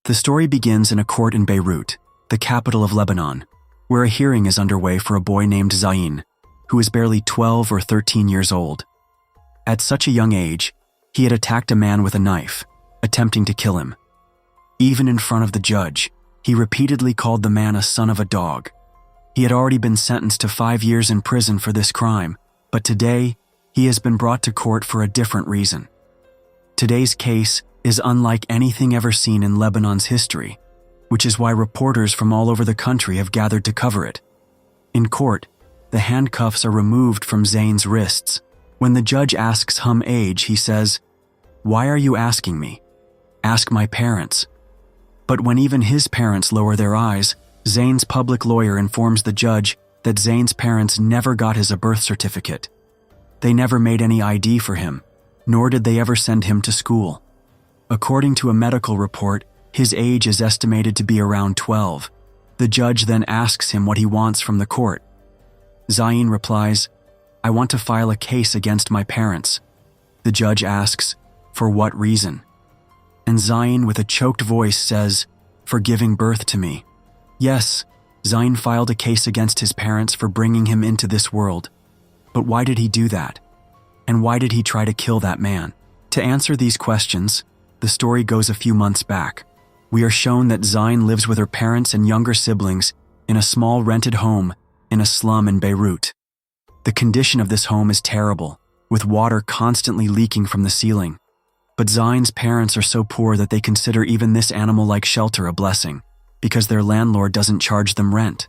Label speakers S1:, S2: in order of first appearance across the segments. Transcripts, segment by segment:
S1: The story begins in a court in Beirut, the capital of Lebanon, where a hearing is underway for a boy named Zain, who is barely 12 or 13 years old. At such a young age, he had attacked a man with a knife, attempting to kill him. Even in front of the judge, he repeatedly called the man a son of a dog. He had already been sentenced to 5 years in prison for this crime, but today, he has been brought to court for a different reason. Today's case is unlike anything ever seen in Lebanon's history, which is why reporters from all over the country have gathered to cover it. In court, the handcuffs are removed from Zain's wrists. When the judge asks him age, he says, "Why are you asking me? Ask my parents." But when even his parents lower their eyes, Zain's public lawyer informs the judge that Zain's parents never got his a birth certificate. They never made any ID for him, nor did they ever send him to school. According to a medical report, his age is estimated to be around 12. The judge then asks him what he wants from the court. Zain replies, "I want to file a case against my parents." The judge asks, "For what reason?" And Zain, with a choked voice, says, "For giving birth to me." Yes, Zain filed a case against his parents for bringing him into this world. But why did he do that? And why did he try to kill that man? To answer these questions, the story goes a few months back. We are shown that Zain lives with her parents and younger siblings in a small rented home in a slum in Beirut. The condition of this home is terrible, with water constantly leaking from the ceiling. But Zain's parents are so poor that they consider even this animal-like shelter a blessing, because their landlord doesn't charge them rent.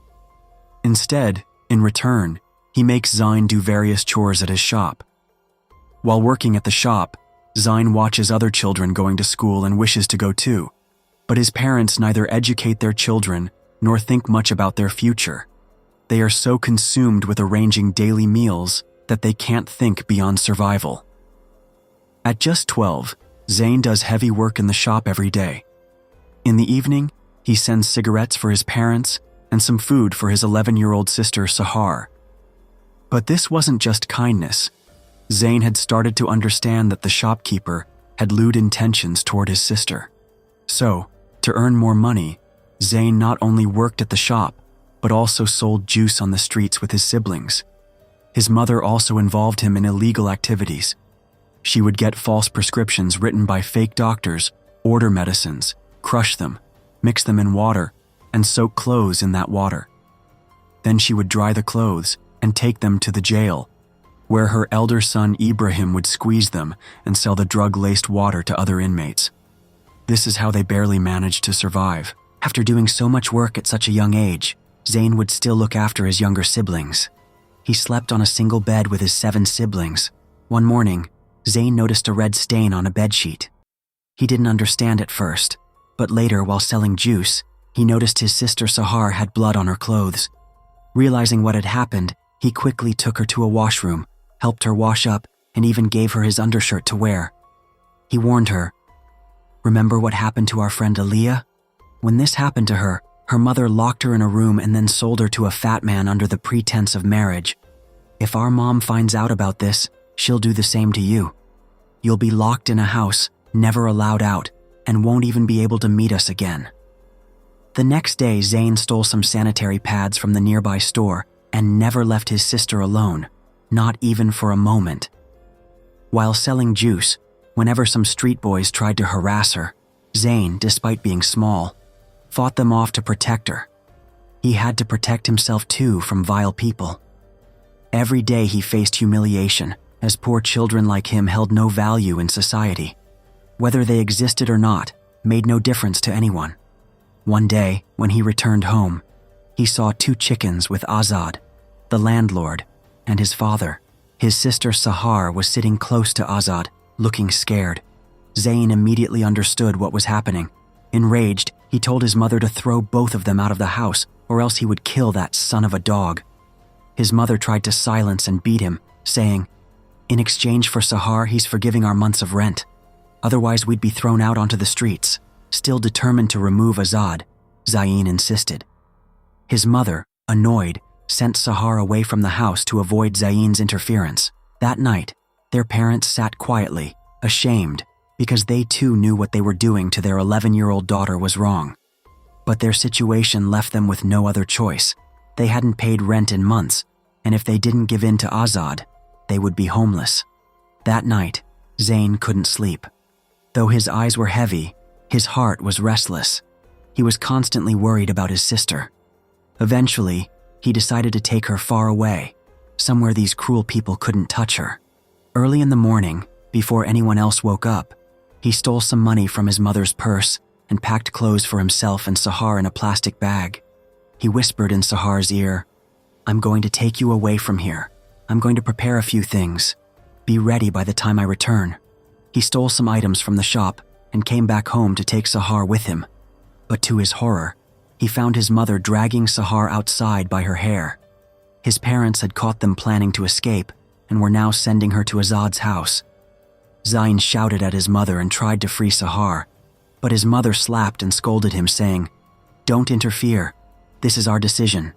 S1: Instead, in return, he makes Zain do various chores at his shop. While working at the shop, Zain watches other children going to school and wishes to go too, but his parents neither educate their children nor think much about their future. They are so consumed with arranging daily meals that they can't think beyond survival. At just 12, Zain does heavy work in the shop every day. In the evening, he sends cigarettes for his parents and some food for his 11-year-old sister Sahar. But this wasn't just kindness. Zain had started to understand that the shopkeeper had lewd intentions toward his sister. So, to earn more money, Zain not only worked at the shop, but also sold juice on the streets with his siblings. His mother also involved him in illegal activities. She would get false prescriptions written by fake doctors, order medicines, crush them, mix them in water, and soak clothes in that water. Then she would dry the clothes and take them to the jail, where her elder son Ibrahim would squeeze them and sell the drug-laced water to other inmates. This is how they barely managed to survive. After doing so much work at such a young age, Zain would still look after his younger siblings. He slept on a single bed with his 7 siblings. One morning, Zain noticed a red stain on a bedsheet. He didn't understand at first, but later, while selling juice, he noticed his sister Sahar had blood on her clothes. Realizing what had happened, he quickly took her to a washroom, helped her wash up, and even gave her his undershirt to wear. He warned her, "Remember what happened to our friend Aliyah? When this happened to her, her mother locked her in a room and then sold her to a fat man under the pretense of marriage. If our mom finds out about this, she'll do the same to you. You'll be locked in a house, never allowed out, and won't even be able to meet us again." The next day, Zain stole some sanitary pads from the nearby store and never left his sister alone, not even for a moment. While selling juice, whenever some street boys tried to harass her, Zain, despite being small, fought them off to protect her. He had to protect himself too from vile people. Every day he faced humiliation, as poor children like him held no value in society. Whether they existed or not made no difference to anyone. One day, when he returned home, he saw 2 chickens with Azad, the landlord, and his father. His sister Sahar was sitting close to Azad, looking scared. Zain immediately understood what was happening. Enraged, he told his mother to throw both of them out of the house, or else he would kill that son of a dog. His mother tried to silence and beat him, saying, "In exchange for Sahar, he's forgiving our months of rent. Otherwise, we'd be thrown out onto the streets." Still determined to remove Azad, Zain insisted. His mother, annoyed, sent Sahar away from the house to avoid Zain's interference. That night, their parents sat quietly, ashamed, because they too knew what they were doing to their 11-year-old daughter was wrong. But their situation left them with no other choice. They hadn't paid rent in months, and if they didn't give in to Azad, they would be homeless. That night, Zain couldn't sleep. Though his eyes were heavy, his heart was restless. He was constantly worried about his sister. Eventually, he decided to take her far away, somewhere these cruel people couldn't touch her. Early in the morning, before anyone else woke up, he stole some money from his mother's purse and packed clothes for himself and Sahar in a plastic bag. He whispered in Sahar's ear, "I'm going to take you away from here. I'm going to prepare a few things. Be ready by the time I return." He stole some items from the shop and came back home to take Sahar with him. But to his horror, he found his mother dragging Sahar outside by her hair. His parents had caught them planning to escape and were now sending her to Azad's house. Zain shouted at his mother and tried to free Sahar, but his mother slapped and scolded him, saying, "Don't interfere. This is our decision."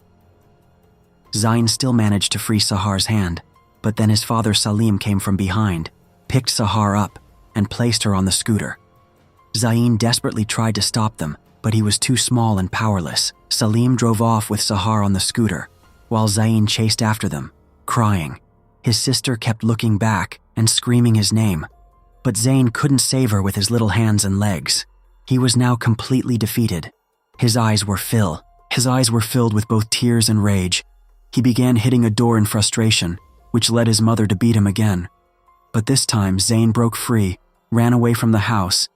S1: Zain still managed to free Sahar's hand, but then his father Salim came from behind, picked Sahar up, and placed her on the scooter. Zain desperately tried to stop them, but he was too small and powerless. Salim drove off with Sahar on the scooter, while Zain chased after them, crying. His sister kept looking back and screaming his name, but Zain couldn't save her with his little hands and legs. He was now completely defeated. His eyes were filled with both tears and rage. He began hitting a door in frustration, which led his mother to beat him again. But this time, Zain broke free, ran away from the house,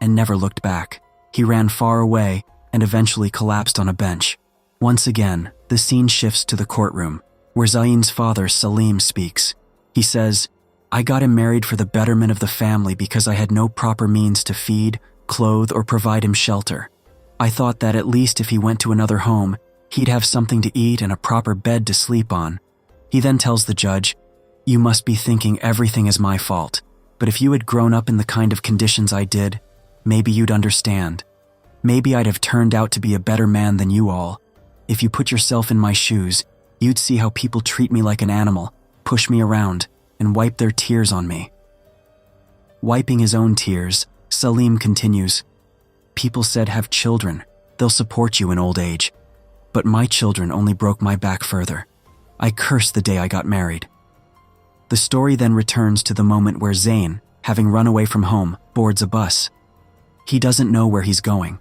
S1: and never looked back. He ran far away and eventually collapsed on a bench. Once again, the scene shifts to the courtroom, where Zain's father, Salim, speaks. He says, "I got him married for the betterment of the family because I had no proper means to feed, clothe, or provide him shelter. I thought that at least if he went to another home, he'd have something to eat and a proper bed to sleep on." He then tells the judge, "You must be thinking everything is my fault, but if you had grown up in the kind of conditions I did, maybe you'd understand. Maybe I'd have turned out to be a better man than you all. If you put yourself in my shoes, you'd see how people treat me like an animal, push me around, and wipe their tears on me." Wiping his own tears, Salim continues, "People said have children, they'll support you in old age. But my children only broke my back further. I curse the day I got married." The story then returns to the moment where Zain, having run away from home, boards a bus. He doesn't know where he's going.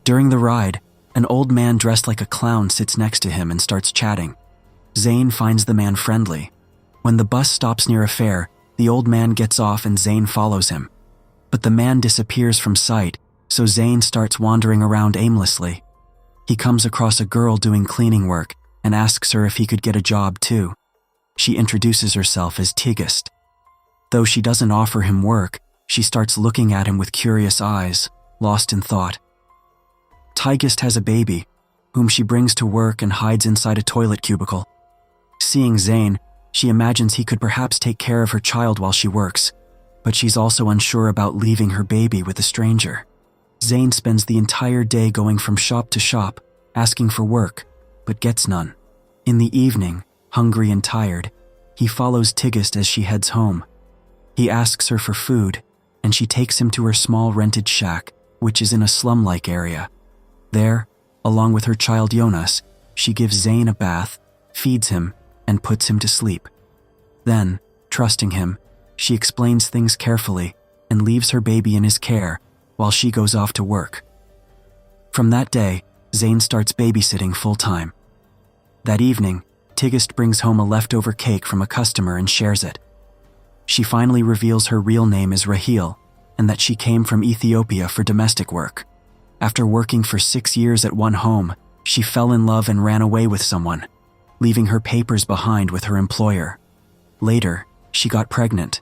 S1: During the ride, an old man dressed like a clown sits next to him and starts chatting. Zain finds the man friendly. When the bus stops near a fair, the old man gets off and Zain follows him. But the man disappears from sight, so Zain starts wandering around aimlessly. He comes across a girl doing cleaning work and asks her if he could get a job too. She introduces herself as Tigist. Though she doesn't offer him work, she starts looking at him with curious eyes, lost in thought. Tigist has a baby, whom she brings to work and hides inside a toilet cubicle. Seeing Zain, she imagines he could perhaps take care of her child while she works, but she's also unsure about leaving her baby with a stranger. Zain spends the entire day going from shop to shop, asking for work, but gets none. In the evening, hungry and tired, he follows Tigist as she heads home. He asks her for food, and she takes him to her small rented shack, which is in a slum-like area. There, along with her child Jonas, she gives Zain a bath, feeds him, and puts him to sleep. Then, trusting him, she explains things carefully and leaves her baby in his care while she goes off to work. From that day, Zain starts babysitting full-time. That evening, Tigist brings home a leftover cake from a customer and shares it. She finally reveals her real name is Rahil and that she came from Ethiopia for domestic work. After working for 6 years at one home, she fell in love and ran away with someone, leaving her papers behind with her employer. Later, she got pregnant,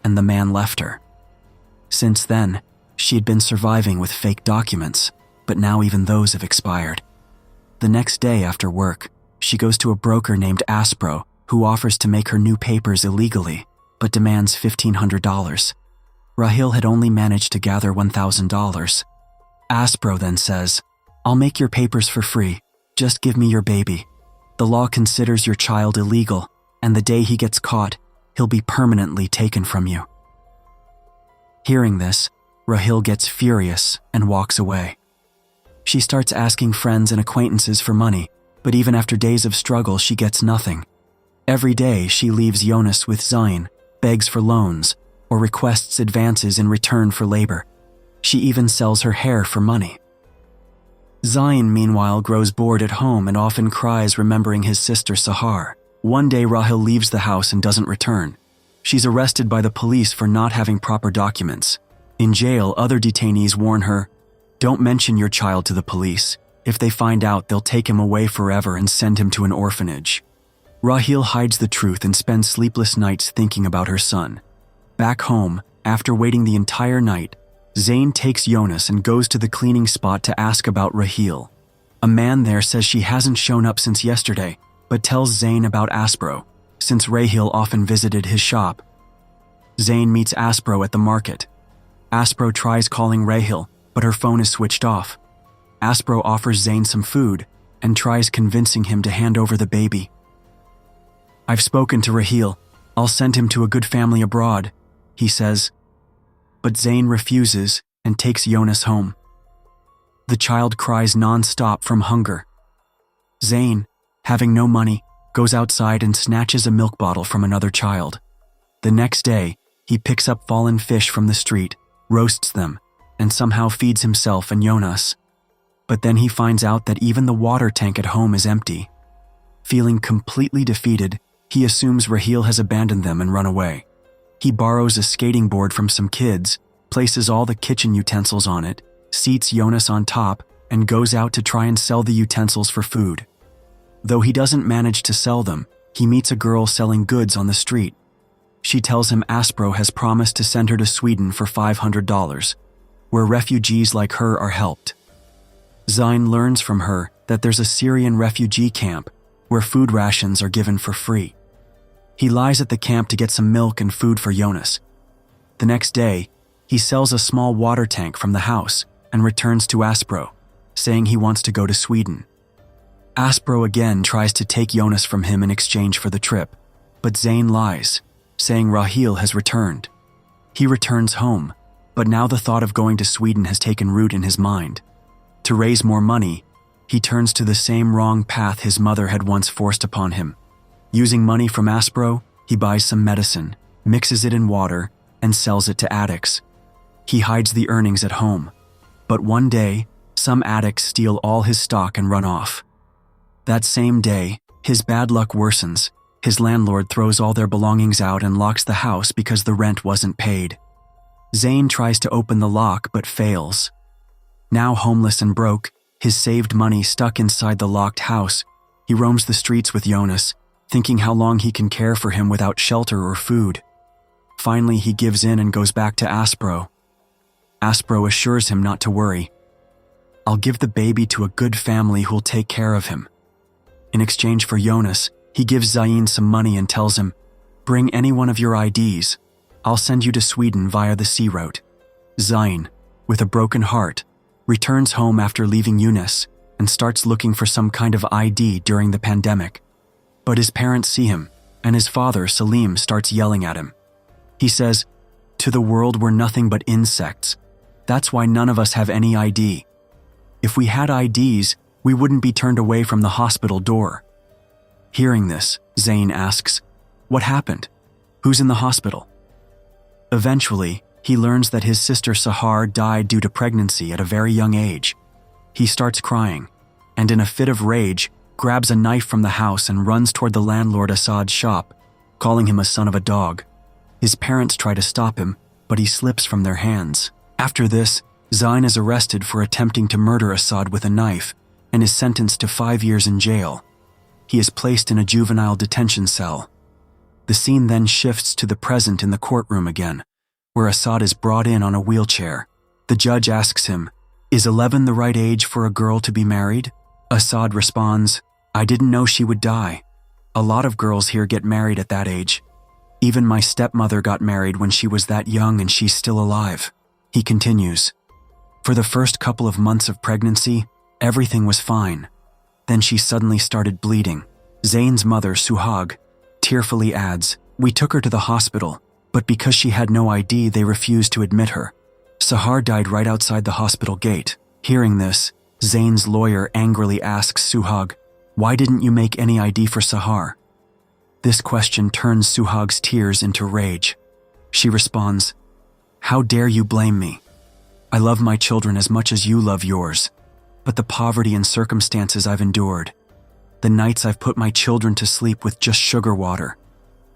S1: and the man left her. Since then, she had been surviving with fake documents, but now even those have expired. The next day after work, she goes to a broker named Aspro, who offers to make her new papers illegally, but demands $1,500. Rahil had only managed to gather $1,000. Aspro then says, "I'll make your papers for free, just give me your baby. The law considers your child illegal, and the day he gets caught, he'll be permanently taken from you." Hearing this, Rahil gets furious and walks away. She starts asking friends and acquaintances for money, but even after days of struggle, she gets nothing. Every day, she leaves Jonas with Zain, begs for loans, or requests advances in return for labor. She even sells her hair for money. Zain, meanwhile, grows bored at home and often cries remembering his sister Sahar. One day, Rahil leaves the house and doesn't return. She's arrested by the police for not having proper documents. In jail, other detainees warn her, "Don't mention your child to the police. If they find out, they'll take him away forever and send him to an orphanage." Rahil hides the truth and spends sleepless nights thinking about her son. Back home, after waiting the entire night, Zain takes Jonas and goes to the cleaning spot to ask about Rahil. A man there says she hasn't shown up since yesterday, but tells Zain about Aspro, since Rahil often visited his shop. Zain meets Aspro at the market. Aspro tries calling Rahil, but her phone is switched off. Aspro offers Zain some food and tries convincing him to hand over the baby. "I've spoken to Rahil. I'll send him to a good family abroad," he says. But Zain refuses and takes Jonas home. The child cries non-stop from hunger. Zain, having no money, goes outside and snatches a milk bottle from another child. The next day, he picks up fallen fish from the street, roasts them, and somehow feeds himself and Jonas. But then he finds out that even the water tank at home is empty. Feeling completely defeated, he assumes Rahil has abandoned them and run away. He borrows a skating board from some kids, places all the kitchen utensils on it, seats Jonas on top, and goes out to try and sell the utensils for food. Though he doesn't manage to sell them, he meets a girl selling goods on the street. She tells him Aspro has promised to send her to Sweden for $500, where refugees like her are helped. Zain learns from her that there's a Syrian refugee camp where food rations are given for free. He lies at the camp to get some milk and food for Jonas. The next day, he sells a small water tank from the house and returns to Aspro, saying he wants to go to Sweden. Aspro again tries to take Jonas from him in exchange for the trip, but Zain lies, saying Rahil has returned. He returns home, but now the thought of going to Sweden has taken root in his mind. To raise more money, he turns to the same wrong path his mother had once forced upon him. Using money from Aspro, he buys some medicine, mixes it in water, and sells it to addicts. He hides the earnings at home. But one day, some addicts steal all his stock and run off. That same day, his bad luck worsens. His landlord throws all their belongings out and locks the house because the rent wasn't paid. Zain tries to open the lock but fails. Now homeless and broke, his saved money stuck inside the locked house, he roams the streets with Jonas, thinking how long he can care for him without shelter or food. Finally, he gives in and goes back to Aspro. Aspro assures him not to worry. "I'll give the baby to a good family who'll take care of him." In exchange for Jonas, he gives Zain some money and tells him, "Bring any one of your IDs. I'll send you to Sweden via the sea route." Zain, with a broken heart, returns home after leaving Jonas and starts looking for some kind of ID during the pandemic. But his parents see him, and his father, Salim, starts yelling at him. He says, "To the world we're nothing but insects. That's why none of us have any ID. If we had IDs, we wouldn't be turned away from the hospital door." Hearing this, Zain asks, "What happened? Who's in the hospital?" Eventually, he learns that his sister Sahar died due to pregnancy at a very young age. He starts crying, and in a fit of rage, grabs a knife from the house and runs toward the landlord Assad's shop, calling him a son of a dog. His parents try to stop him, but he slips from their hands. After this, Zain is arrested for attempting to murder Assad with a knife and is sentenced to 5 years in jail. He is placed in a juvenile detention cell. The scene then shifts to the present in the courtroom again, where Assad is brought in on a wheelchair. The judge asks him, "Is 11 the right age for a girl to be married?" Assad responds, "I didn't know she would die. A lot of girls here get married at that age. Even my stepmother got married when she was that young and she's still alive." He continues, "For the first couple of months of pregnancy, everything was fine. Then she suddenly started bleeding." Zain's mother, Suhag, tearfully adds, "We took her to the hospital, But because she had no ID, they refused to admit her. Sahar died right outside the hospital gate. Hearing this, Zain's lawyer angrily asks Suhag, "Why didn't you make any ID for Sahar?" This question turns Suhag's tears into rage. She responds, "How dare you blame me? I love my children as much as you love yours, but the poverty and circumstances I've endured, the nights I've put my children to sleep with just sugar water.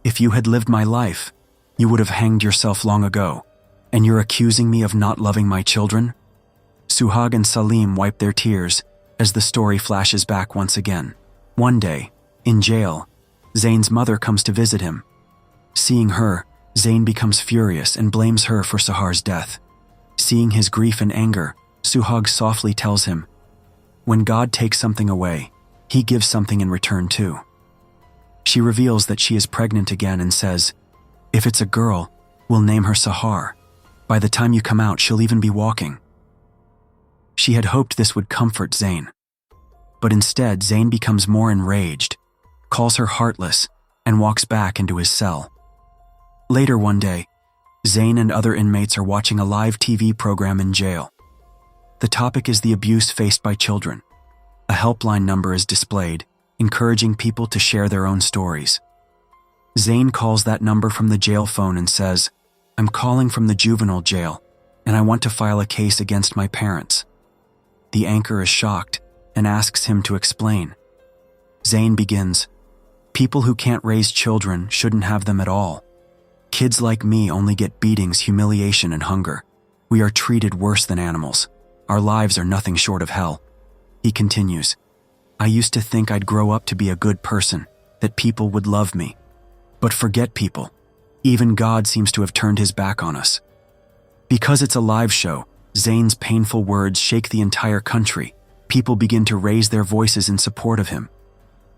S1: If you had lived my life, you would have hanged yourself long ago, and you're accusing me of not loving my children?" Suhag and Salim wipe their tears as the story flashes back once again. One day, in jail, Zain's mother comes to visit him. Seeing her, Zain becomes furious and blames her for Sahar's death. Seeing his grief and anger, Suhag softly tells him, "When God takes something away, he gives something in return too." She reveals that she is pregnant again and says, "If it's a girl, we'll name her Sahar. By the time you come out, she'll even be walking." She had hoped this would comfort Zain. But instead, Zain becomes more enraged, calls her heartless, and walks back into his cell. Later one day, Zain and other inmates are watching a live TV program in jail. The topic is the abuse faced by children. A helpline number is displayed, encouraging people to share their own stories. Zain calls that number from the jail phone and says, "I'm calling from the juvenile jail, and I want to file a case against my parents." The anchor is shocked and asks him to explain. Zain begins, "People who can't raise children shouldn't have them at all. Kids like me only get beatings, humiliation, and hunger. We are treated worse than animals. Our lives are nothing short of hell." He continues, "I used to think I'd grow up to be a good person, that people would love me. But forget people. Even God seems to have turned his back on us." Because it's a live show, Zain's painful words shake the entire country. People begin to raise their voices in support of him.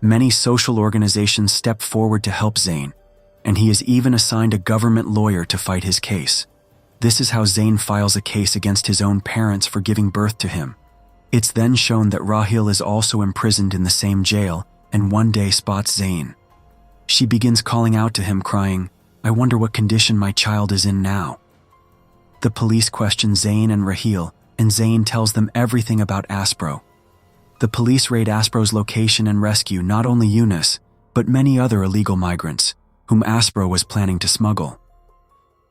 S1: Many social organizations step forward to help Zain, and he is even assigned a government lawyer to fight his case. This is how Zain files a case against his own parents for giving birth to him. It's then shown that Rahil is also imprisoned in the same jail and one day spots Zain. She begins calling out to him, crying, "I wonder what condition my child is in now." The police question Zain and Rahil, and Zain tells them everything about Aspro. The police raid Aspro's location and rescue not only Yunus, but many other illegal migrants, whom Aspro was planning to smuggle.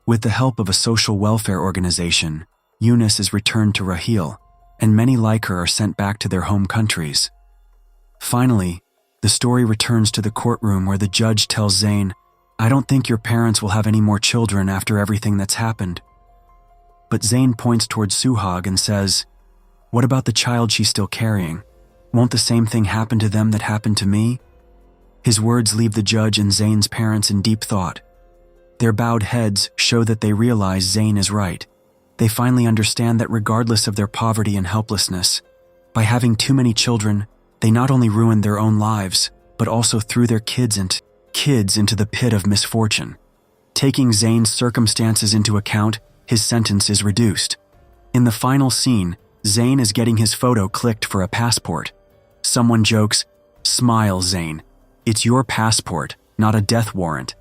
S1: With the help of a social welfare organization, Yunus is returned to Rahil, and many like her are sent back to their home countries. Finally, the story returns to the courtroom where the judge tells Zain, "I don't think your parents will have any more children after everything that's happened." But Zain points towards Suhag and says, "What about the child she's still carrying? Won't the same thing happen to them that happened to me?" His words leave the judge and Zain's parents in deep thought. Their bowed heads show that they realize Zain is right. They finally understand that regardless of their poverty and helplessness, by having too many children, they not only ruined their own lives, but also threw their kids into the pit of misfortune. Taking Zain's circumstances into account, his sentence is reduced. In the final scene, Zain is getting his photo clicked for a passport. Someone jokes, "Smile, Zain. It's your passport, not a death warrant."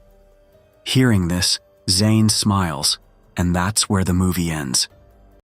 S1: Hearing this, Zain smiles, and that's where the movie ends.